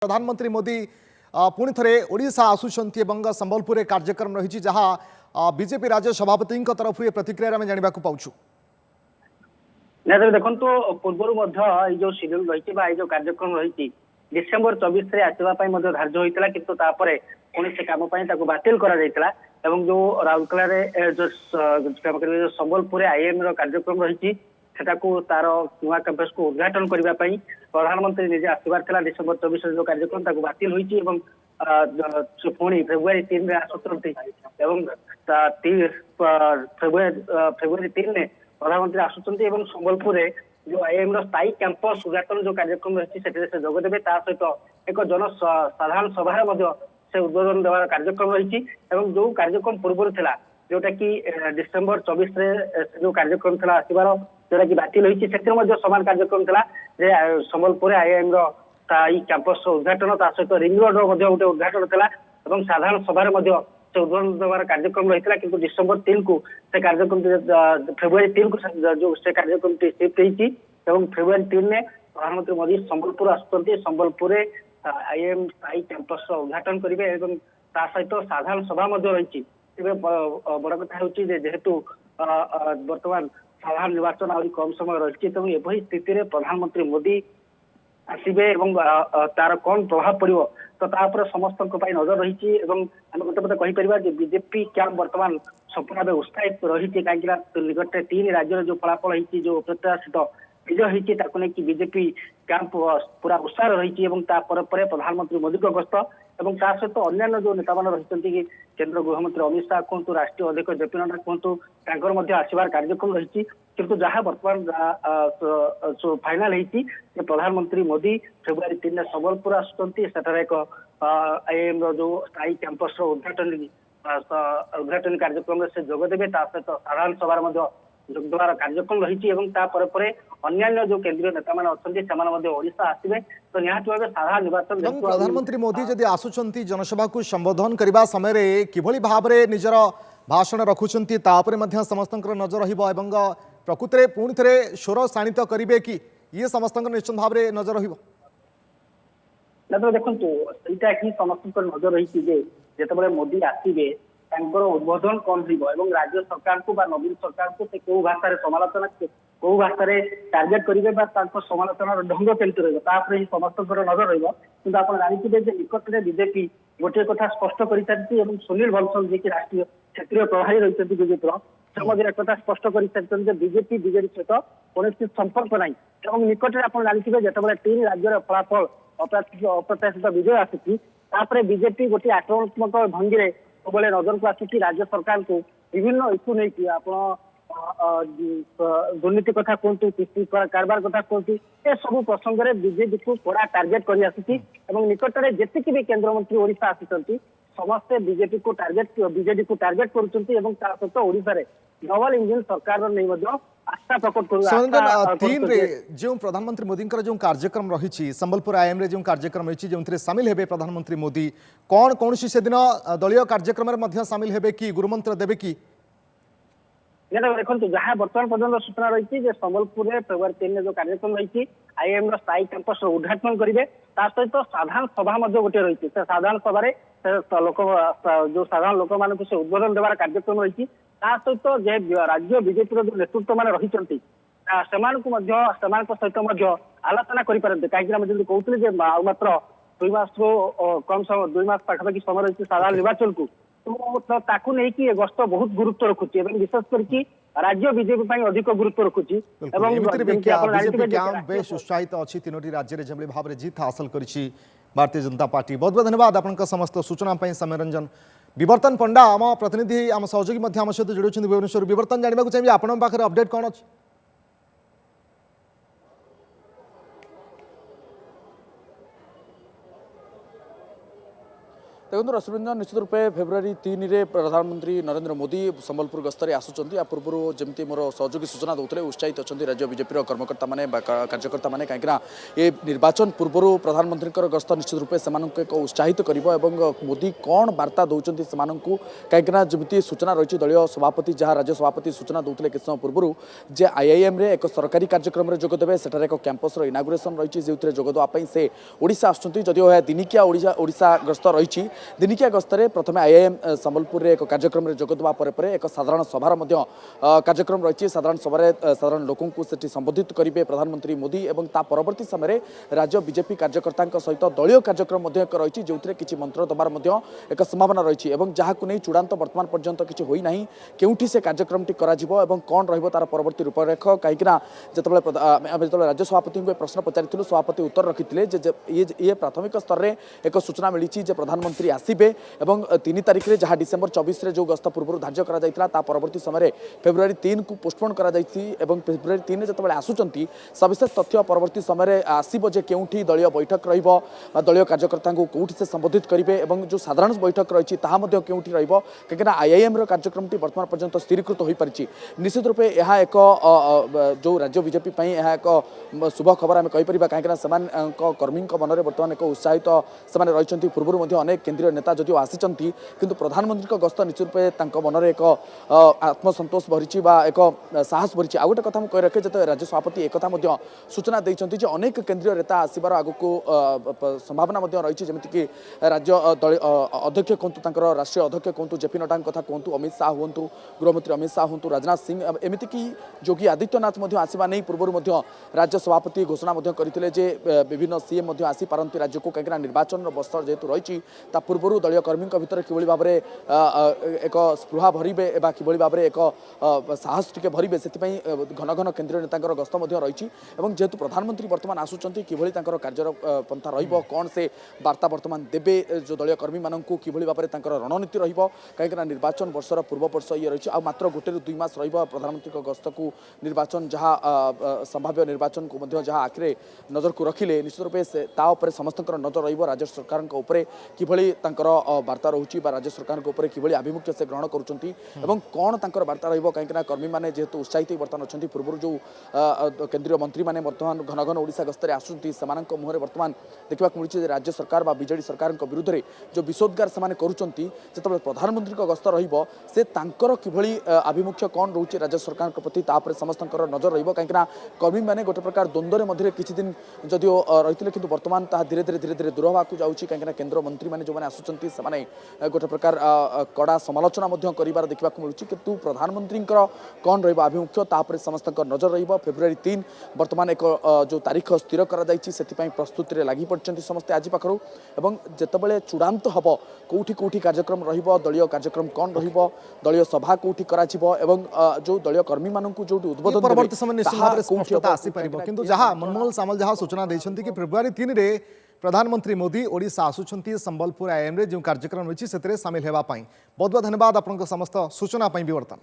प्रधानमंत्री मोदी पुणी थे ओडिशा आसुंच संबलपुर कार्यक्रम रही जहाँ बीजेपी राज्य सभापति तरफ प्रतिक्रिया आम जानवा पाऊँ। देखो पूर्व जो शेड्यूल रही जो कार्यक्रम रही डिसेम्बर 24 आसवाई धार्य होता है किंतु पुणी से कम बातिल जो राउरकेला जो संबलपुर आईएम कार्यक्रम रही तार नुआ कैंपस को उद्घाटन करने प्रधानमंत्री निजे आसबार डिसेम्बर 24 जो कार्यक्रम बातिल होती पुणी फेब्रुआरी 3 में आसुच्च फेब्रुआरी 3 में प्रधानमंत्री आसुच्च संबलपुर जो आईएम स्थायी कैंपस उद्घाटन जो कार्यक्रम रही से जोगदेवे सहित एक जन साधारण सभा से उद्बोधन देवार कार्यक्रम रही जो कार्यक्रम पूर्व था जोटा कि डिसेम्बर 24 जो कार्यक्रम था आसबार जोटा कि बातिल होती सामान कार्यक्रम था संबलपुर आईएम स्थायी कैंपस उद्घाटन सहित रिंग रोड गोटे उद्घाटन था साधारण सभा से उद्बोधन देवार कार्यक्रम रही कि डिसेम्बर 3 को से कार्यक्रम फेब्रुआरी 3 को जो से कार्यक्रम शिफ्ट होती फेब्रुआरी 3 में प्रधानमंत्री मोदी संबलपुर आसुच्च संबलपुर आईएम स्थायी कैंपस उद्घाटन करेंगे सहित साधारण सभा रही बड़ कथा जेहेतु बर्तमान साधारण निर्वाचन आ कम समय रही तेणु एभली स्थित प्रधानमंत्री मोदी आसबे तार कौन प्रभाव पड़ो तो तापर समस्त नजर रही गोटे पटे कहीपर बीजेपी कैंप बर्तमान संपूर्ण भाव उत्साहित रही कहीं निकटे 3 राज्य जो फलाफल होती जो अप्रत्याशित विजय होती बीजेपी कैंप पूरा उत्साह रही प्रधानमंत्री मोदी को गस्त और सहित अन्य जो नेता मैंने रही केंद्र गृहमंत्री अमित शाह कहतु राष्ट्रीय अध्यक्ष जेपी नड्डा कहतु आसबार कार्यक्रम रही किंतु जहाँ बर्तमान फाइनाल होती प्रधानमंत्री मोदी फेब्रुआरी 3 में संबलपुर आसुच्च एक आईएम जो स्थायी कैंपस उद्घाटन कार्यक्रम से जोगदेवे सहित साधारण सभा जोगदेवार कार्यक्रम रही अन्य जो केंद्रीय नेता मैंने ओडिशा आसबे तो निहाती भाव साधारण निर्वाचन प्रधानमंत्री मोदी जदि आसुंच जनसभा को संबोधन करने समय किभली भाव में निजर भाषण रखुंट समस्त नजर रहा प्रकृत में पुणी थे स्वर शाणित करेंगे कि ये समस्त निश्चित भाव में नजर रहा देखो सहीटा ही समस्त नजर रही जिते मोदी आसबे उद्बोधन कौन हो राज्य सरकार को नवीन सरकार को कौ भाषा समालोचना कौ भाषा टार्गेट करेंगे समालोचनार ढंग केमती रही समस्त नजर रही आप जानते निकट में बीजेपी गोटे कथा स्पष्ट कर सारी सुनील बंसल जी राष्ट्रीय क्षेत्रीय प्रभारी रही बीजेपी से एक कथा स्पष्ट कर सारी बीजेपी बीजेडी सहित कौन संपर्क ना निकट में आप जानते जिते 3 राज्य फलाफल अप्रत्याशित विजय आसूसी बीजेपी गोटे आक्रामक भंगी सब नजर को आसूसी राज्य सरकार को विभिन्न इश्यू नहीं आप दुर्नीति कथा कहतु किस्ती कारबार कथा कहतु ए सब प्रसंग में बीजेपी को कड़ा टार्गेट कर आसूसी निकट में जी भी केन्द्रमंत्री ओडिशा आसी समस्ते बीजेपी को टार्गेट करुँच ओडिशा रे डबल इंजिन सरकार नहीं आस्था प्रकट जो प्रधानमंत्री मोदी जो कार्यक्रम रही संबलपुर आईएम जो कार्यक्रम रही जो सामिल हेबे प्रधानमंत्री मोदी कौन से दिन दलीय कार्यक्रम में सामिल हेबे कि गुरुमंत्र देवे कि देखो जहाँ बर्तमान पर्यटन सूचना रही संबलपुर फेब्रुआरी 3 में जो कार्यक्रम रही आईएम स्थायी कैंपस उद्घाटन करेंगे सहित साधारण सभा गोटे रही साधारण सभा लोक जो साधारण लोक मान से उद्बोधन देवार कार्यक्रम रही सहित राज्य बीजेपी जो नेतृत्व मान रही सहित आलोचना करें कहीं कहते मात्र 2 मास कम समय 2 मास पाखापाखि समय रही साधारण निर्वाचन को तो ताकू नहीं कि गस्त बहुत गुरुत्व रखुची विशेष करके राज्य बीजेपी अधिक गुरुत्व रखुची बेस उत्साहित अच्छी 3टी राज्य जब भाव में जीत हासिल करिछि भारतीय जनता पार्टी। बहुत बहुत धन्यवाद आपनका समस्त सूचना समय रंजन विवर्तन पंडा आम प्रतिनिधि आम सहयोगी आम सहित जोड़ी भुवनेश्वर विवर्तन जानवा चाहिए आपण पाखे अपडेट कौन अच्छी देखो रश्मिरंजन निश्चित रूपे फेब्रुआरी 3 रे प्रधानमंत्री नरेंद्र मोदी संबलपुर गस्तरे आसुच्च आ पूर्व जमी मोर सहयोगी सूचना दूसरे उत्साहित अच्छा राज्य बीजेपी कर्मकर्ता मैंने कार्यकर्ता मैंने कहीं ये निर्वाचन पूर्व प्रधानमंत्री गस्त निश्चित रूपे से एक उत्साहित कर मोदी कौन बार्ता दौरान से कहीं जमी सूचना रही दलीय सभापति जहाँ राज्य सभापति सूचना दूसरे किछ समय पूर्व जे आईआईएम रे एक सरकारी कार्यक्रम जोगदेवे सेठार एक कैंपस इनागुरेसन रही जो जोगदेवाई से ओडिशा आसुच्च जदिव दिनिकिया ओडिशा गस्त रही दिनिकिया गस्तरे प्रथम आईआईएम संबलपुर एक कार्यक्रम में जोगदेवा एक साधारण सभार कार्यक्रम रही साधारण सभार साधारण लोक से संबोधित करेंगे प्रधानमंत्री मोदी और ता परवर्ती समय राज्य बीजेपी कार्यकर्ता सहित दलीय कार्यक्रम रही जो किसी मंत्र दबार एक संभावना रही जहाँ नहीं चूड़ांत बर्तमान पर्यंत किसी होना केउठी से कार्यक्रम टी कौन रही परवर्ती रूपरेख कहीं जो राज्य सभापति को प्रश्न पचारि सभापति उत्तर रखी ये प्राथमिक स्तर में एक सूचना मिली प्रधानमंत्री आसबे और 3 तारिख में जहाँ डिसेम्बर 24 रे जो गस्त पूर्व धार्य करा परवर्ती समय फेब्रुआरी 3 को पोस्टपोन करा फेब्रुआरी 3 जो आसुंच सविशेष तथ्य परवर्ती समय आसो जे केउठी दलीय बैठक दलीय कार्यकर्ता कौटी से संबोधित करेंगे और जो साधारण बैठक रही केउठी कहीं आईआईएम कार्यक्रम वर्तमान पर्यंत स्थिरीकृत हो पारी निश्चित रूपे यह एक जो राज्य बीजेपी यह एक शुभ खबर आम कहीपर कहीं कर्मी मन में बर्तमान एक उत्साहित से रही पूर्व अनेक केंद्रीय नेता जदिव आसी किंतु प्रधानमंत्री गस्त निश्चित रूपे मन में एक आत्मसंतोष भरी एक साहस भरी आ गए कथा कही रखे जो राज्य सभापति एक सूचना देते अनेक केंद्रीय नेता आसबार आग को संभावना रही जमीक राज्य अध्यक्ष कहतु राष्ट्रीय अध्यक्ष कहतु जेपी नड्डा कथा कहतु अमित शाह हूँ गृहमंत्री अमित शाह हूँ राजनाथ सिंह एमतीक योगी आदित्यनाथ आसवा नहीं पूर्व राज्य सभापति घोषणा करते विभिन्न सीएम आसी पारती राज्य को कहीं निर्वाचन बस्तर जेहेतु रही पूर्व दलीय कर्मी भितर कि भाव में एक स्पृहा भरवे कि भाव में एक साहस टी भरवे से घन घन केंद्रीय नेता गस्त रही जेहेतु प्रधानमंत्री बर्तमान आसुच्च कि कार्य पंथा रौन से वार्ता बर्तमान देवे जो दलीय कर्मी मानक कि भाव में रणनीति रहीं निर्वाचन वर्षर पूर्व वर्ष ये रही मात्र 1-2 मास प्रधानमंत्री गस्त को निर्वाचन जहाँ संभाव्य निर्वाचन को जहाँ आखिरे नजर को रखिले निश्चित रूपे से समस्त नजर राज्य सरकार कि वार्ता रोचे राज्य सरकार कि आभिमुख्य से ग्रहण करुँच कौन तर वार्ता रही कर्मी मैंने जेहेतु उत्साहित बर्तमान अच्छा पूर्व जो केंद्रीय मंत्री मैंने बर्तमान घन घन ओडिशा गस्तरे आसुँच से मुहर बर्तमान देखा मिली राज्य सरकार बीजेडी सरकार विरुद्ध में जो विषोद्गार से करुँच प्रधानमंत्री गस्त रे कि आभिमुख्य कौन रोचे राज्य सरकार प्रति समस्त नजर रही कर्मी मैंने गोटे प्रकार द्वंद्व मध्य किसी दिन जदिव रही कि बर्तमान धीरे धीरे दूर होगा जाऊँगी कहीं केंद्र मंत्री मैंने जो आसुच्च से गोटे प्रकार कड़ा समालोचना कर देखा मिलूँ किंतु प्रधानमंत्री कौन रभिमुख्य समस्त नजर रही फेब्रुआरी 3 बर्तमान एक जो तारीख स्थिर कर प्रस्तुति में लगी पड़ते समस्ते आज पाखु और जितेबाला चूड़ांत हम कौटी कौटी कार्यक्रम दलीय कार्यक्रम कौन दलीय सभा कौटी जो दलीय कर्मी मानक जो उद्बोधन परवर्ती समय निश्चित भाव में स्पष्टता आसीपर किंतु जहाँ मनमोहन सामल जहाँ सूचना देते कि फेब्रुआरी 3 रे प्रधानमंत्री मोदी ओडिशा आसुच्च संबलपुर आईएम रे जो कार्यक्रम रही से सामिल होगापी बहुत बहुत धन्यवाद आपन समस्त सूचना विवर्तन।